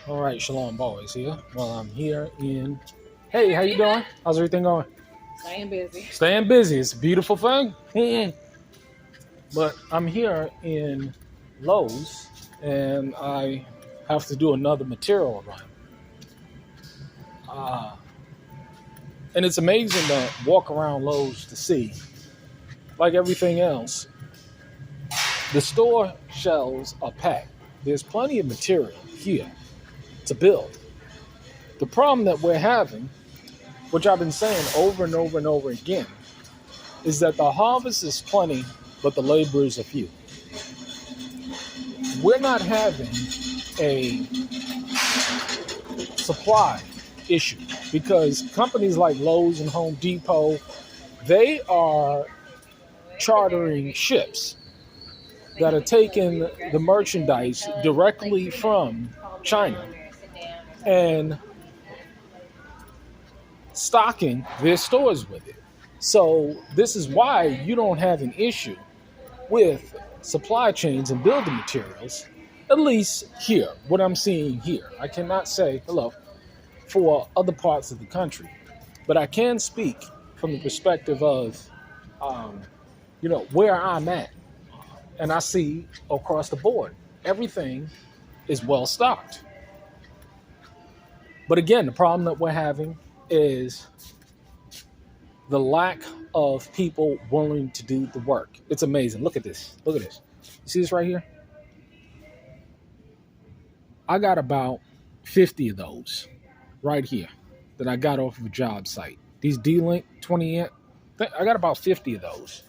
All right, Shalom Boys here. Well, I'm here in. Hey, how you doing? How's everything going? Staying busy. Staying busy. It's a beautiful thing. But I'm here in Lowe's, and I have to do another material run. Uh, and it's amazing to walk around Lowe's to see, like everything else, the store shelves are packed. There's plenty of material here to build. The problem that we're having, which I've been saying over and over and over again, is that the harvest is plenty, but the laborers are few. We're not having a supply issue because companies like Lowe's and Home Depot, they are chartering ships that are taking the merchandise directly from China and stocking their stores with it. So this is why you don't have an issue with supply chains and building materials, at least here, what I'm seeing here. I cannot say hello for other parts of the country, but I can speak from the perspective of, where I'm at. And I see across the board, everything is well stocked. But again, the problem that we're having is the lack of people willing to do the work. It's amazing. Look at this. Look at this. You see this right here? I got about 50 of those right here that I got off of a job site. These D-Link 20 amp, I got about 50 of those.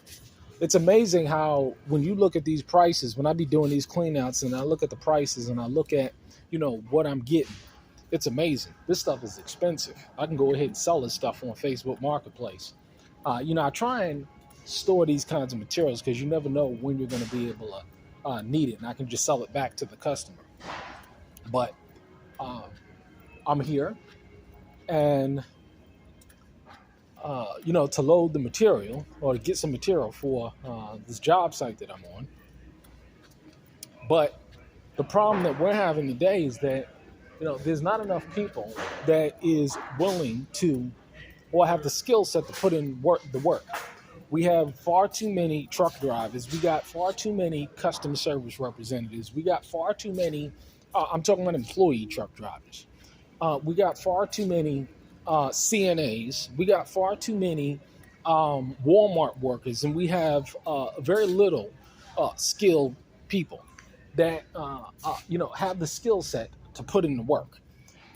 It's amazing how when you look at these prices, when I be doing these cleanouts and I look at the prices and I look at, what I'm getting, it's amazing. This stuff is expensive. I can go ahead and sell this stuff on Facebook Marketplace. I try and store these kinds of materials because you never know when you're going to be able to need it, and I can just sell it back to the customer. But I'm here, and to load the material or to get some material for this job site that I'm on. But the problem that we're having today is that there's not enough people that is willing to or have the skill set to put in the work. We have far too many truck drivers. We got far too many customer service representatives. We got far too many, I'm talking about employee truck drivers. We got far too many CNAs. We got far too many Walmart workers, and we have very little skilled people that have the skill set to put in the work.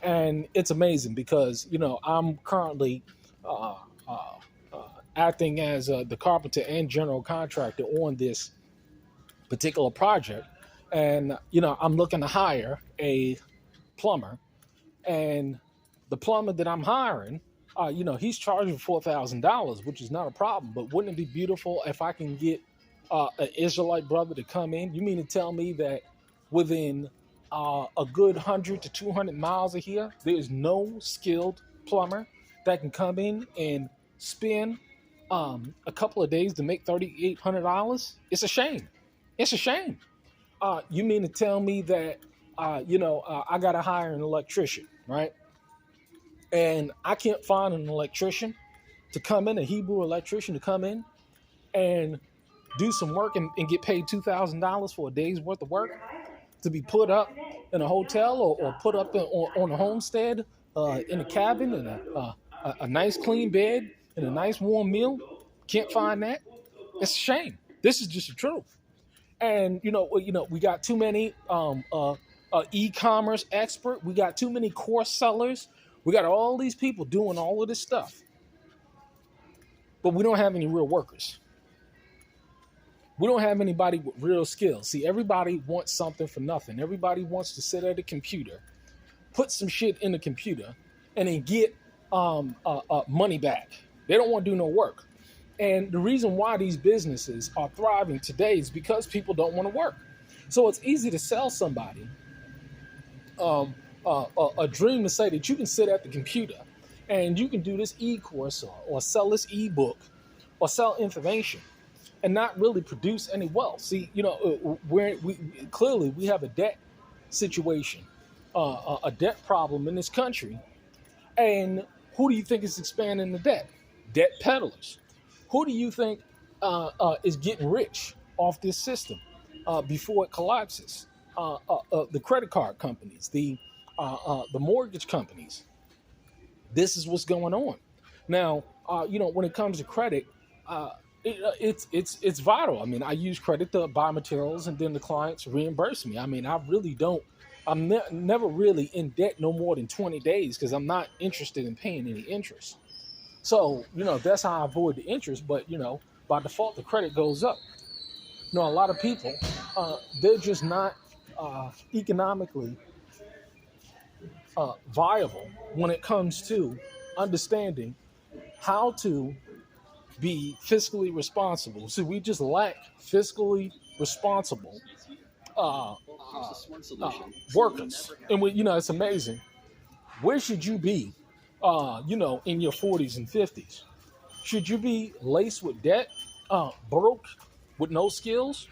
And it's amazing because I'm currently acting as the carpenter and general contractor on this particular project, and I'm looking to hire a plumber, and the plumber that I'm hiring, he's charging $4,000, which is not a problem. But wouldn't it be beautiful if I can get an Israelite brother to come in? You mean to tell me that within a good 100 to 200 miles of here, there's no skilled plumber that can come in and spend a couple of days to make $3,800? It's a shame. It's a shame. You mean to tell me that I got to hire an electrician, right? And I can't find an electrician to come in, a Hebrew electrician to come in and do some work and get paid $2,000 for a day's worth of work to be put up in a hotel or put up on a homestead in a cabin and a nice clean bed and a nice warm meal. Can't find that. It's a shame. This is just the truth. And we got too many e-commerce expert. We got too many course sellers. We got all these people doing all of this stuff, but we don't have any real workers. We don't have anybody with real skills. See, everybody wants something for nothing. Everybody wants to sit at a computer, put some shit in the computer, and then get money back. They don't want to do no work. And the reason why these businesses are thriving today is because people don't want to work. So it's easy to sell somebody a dream to say that you can sit at the computer and you can do this e-course or sell this e-book or sell information and not really produce any wealth. See, we clearly have a debt situation a debt problem in this country. And who do you think is expanding the debt? Debt peddlers. Who do you think is getting rich off this system before it collapses? The credit card companies, the mortgage companies. This is what's going on. Now, when it comes to credit, it's vital. I mean, I use credit to buy materials, and then the clients reimburse me. I mean, I really don't. I'm never really in debt no more than 20 days because I'm not interested in paying any interest. So, that's how I avoid the interest. But, by default, the credit goes up. A lot of people, they're just not economically viable when it comes to understanding how to be fiscally responsible. So we just lack fiscally responsible workers. And it's amazing. Where should you be, in your 40s and 50s? Should you be laced with debt, broke, with no skills?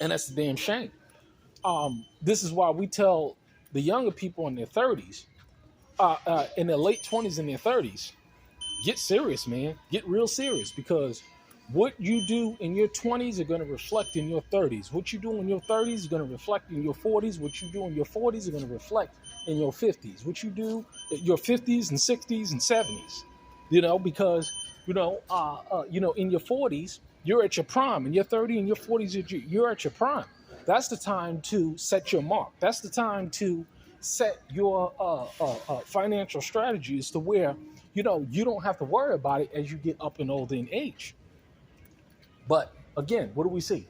And that's a damn shame. This is why we tell the younger people in their 30s, in their late 20s and their 30s, get serious, man. Get real serious, because what you do in your 20s are going to reflect in your 30s. What you do in your 30s is going to reflect in your 40s. What you do in your 40s is going to reflect in your 50s. What you do in your 50s and 60s and 70s, because, in your 40s, you're at your prime. In your 30s and your 40s, you're at your prime. That's the time to set your mark. That's the time to set your financial strategies to where, you don't have to worry about it as you get up and older in age. But again, what do we see?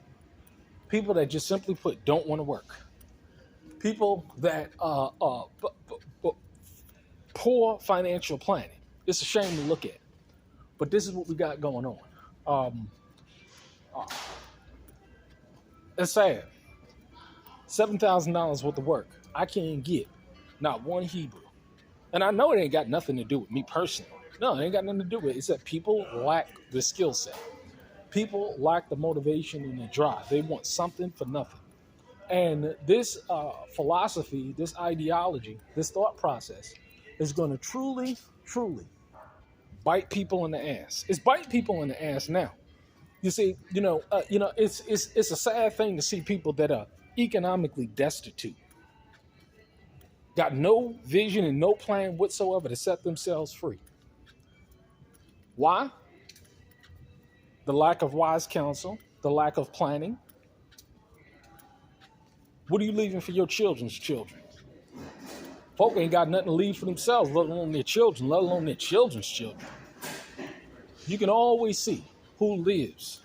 People that just simply put don't want to work. People that poor financial planning. It's a shame to look at. But this is what we got going on. It's sad. $7,000 worth of work. I can't get not one Hebrew. And I know it ain't got nothing to do with me personally. No, it ain't got nothing to do with it. It's that people lack the skill set. People lack the motivation and the drive. They want something for nothing. And this philosophy, this ideology, this thought process is going to truly, truly bite people in the ass. It's biting people in the ass now. You see, it's a sad thing to see people that are economically destitute, got no vision and no plan whatsoever to set themselves free. Why? The lack of wise counsel, the lack of planning. What are you leaving for your children's children? Folk ain't got nothing to leave for themselves, let alone their children, let alone their children's children. You can always see who lives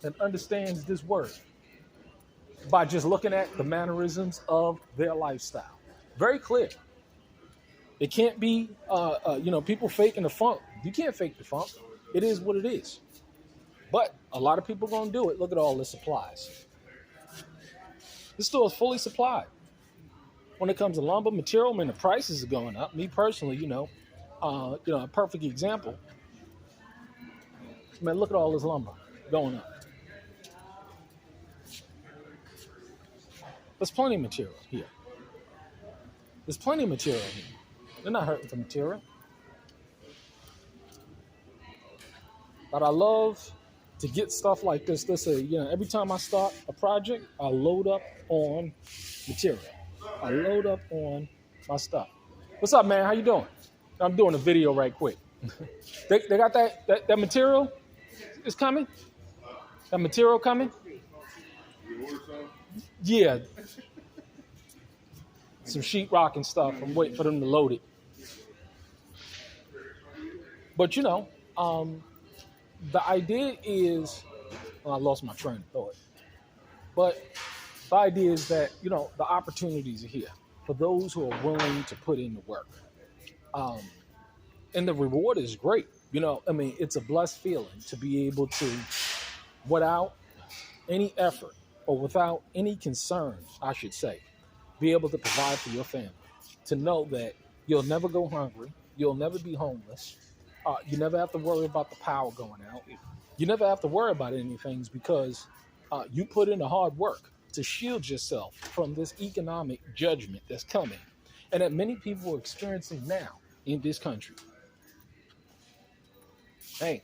and understands this word by just looking at the mannerisms of their lifestyle. Very clear. It can't be, people faking the funk. You can't fake the funk. It is what it is. But a lot of people are going to do it. Look at all the supplies. This store is fully supplied. When it comes to lumber, material, the prices are going up. Me personally, a perfect example. Man, look at all this lumber going up. There's plenty of material here. There's plenty of material here. They're not hurting for material. But I love to get stuff like this. Every time I start a project, I load up on material. I load up on my stuff. What's up, man? How you doing? I'm doing a video right quick. They got that material is coming? That material coming? Yeah. Some sheetrock and stuff. I'm waiting for them to load it. But, the idea is, I lost my train of thought. But the idea is that, the opportunities are here for those who are willing to put in the work. And the reward is great. It's a blessed feeling to be able to, without any effort or without any concern, I should say, be able to provide for your family. To know that you'll never go hungry. You'll never be homeless. You never have to worry about the power going out. You never have to worry about any things because you put in the hard work. to shield yourself from this economic judgment that's coming and that many people are experiencing now in this country. Hey,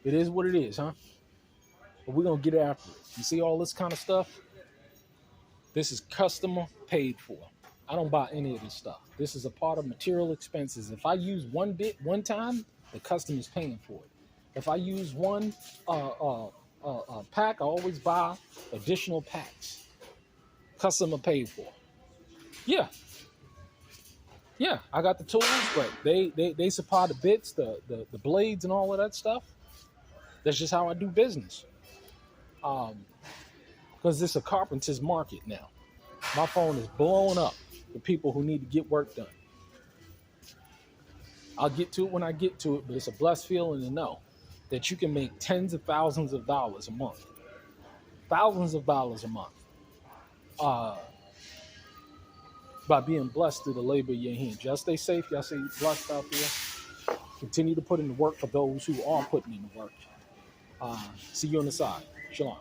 it is what it is, huh? But we're going to get after it. You see all this kind of stuff? This is customer paid for. I don't buy any of this stuff. This is a part of material expenses. If I use one bit one time, the customer's paying for it. If I use one pack, I always buy additional packs. Customer paid for. Yeah, yeah. I got the tools, but they supply the bits, the blades, and all of that stuff. That's just how I do business. Because this is a carpenter's market now. My phone is blowing up for people who need to get work done. I'll get to it when I get to it, but it's a blessed feeling to know that you can make tens of thousands of dollars a month. Thousands of dollars a month. By being blessed through the labor of your hands. Y'all stay safe. Y'all stay blessed out there. Continue to put in the work for those who are putting in the work. See you on the side. Shalom.